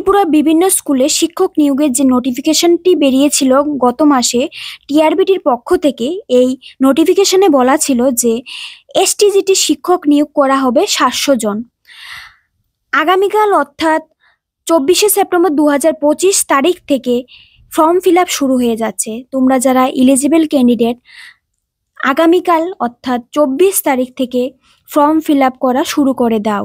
ত্রিপুরার বিভিন্ন স্কুলে শিক্ষক নিয়োগের যে নোটিফিকেশনটি বেরিয়েছিল গত মাসে টিআরবিটির পক্ষ থেকে, এই নোটিফিকেশনে বলা ছিল যে এসটিজিটি শিক্ষক নিয়োগ করা হবে 700 জন। আগামীকাল অর্থাৎ 24শে সেপ্টেম্বর 2025 তারিখ থেকে ফর্ম ফিল আপ শুরু হয়ে যাচ্ছে। তোমরা যারা এলিজিবল ক্যান্ডিডেট, আগামীকাল অর্থাৎ 24 তারিখ থেকে ফর্ম ফিল আপ করা শুরু করে দাও।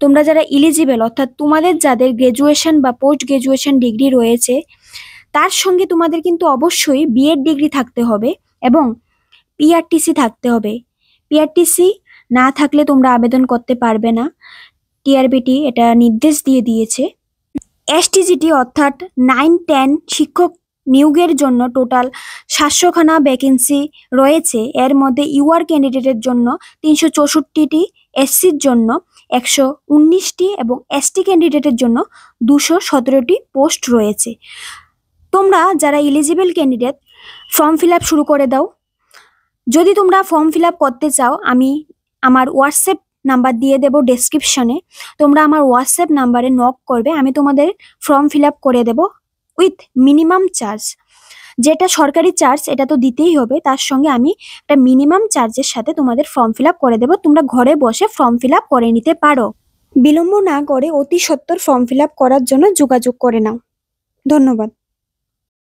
তোমরা যারা এলিজিবল অর্থাৎ তোমাদের যাদের গ্র্যাজুয়েশন বা পোস্ট গ্র্যাজুয়েশন ডিগ্রি রয়েছে, তার সঙ্গে তোমাদের কিন্তু অবশ্যই বিএড ডিগ্রি থাকতে হবে এবং পিআরটিসি থাকতে হবে। পিআরটিসি না থাকলে তোমরা আবেদন করতে পারবে না। টিআরবিটি এটা নির্দেশ দিয়ে দিয়েছে। এসটিজিটি অর্থাৎ 9-10 শিক্ষক নিয়োগের জন্য টোটাল 700খানা ভ্যাকেন্সি রয়েছে। এর মধ্যে ইউআর ক্যান্ডিডেটের জন্য 364টি, এসসির জন্য 119টি এবং এসটি ক্যান্ডিডেটের জন্য 217টি পোস্ট রয়েছে। তোমরা যারা eligible candidate form fill up শুরু করে দাও। যদি তোমরা ফর্ম ফিল আপ করতে চাও, আমি আমার হোয়াটসঅ্যাপ নাম্বার দিয়ে দেবো ডেসক্রিপশনে। তোমরা আমার হোয়াটসঅ্যাপ নাম্বারে নক করবে, আমি তোমাদের ফর্ম ফিল আপ করে দেবো উইথ মিনিমাম চার্জ। যেটা সরকারি চার্জ এটা তো দিতেই হবে, তার সঙ্গে আমি একটা মিনিমাম চার্জের সাথে তোমাদের ফর্ম ফিল আপ করে দেবো। তোমরা ঘরে বসে ফর্ম ফিল আপ করে নিতে পারো। বিলম্ব না করে অতি সত্বর ফর্ম ফিল আপ করার জন্য যোগাযোগ করে নাও। ধন্যবাদ।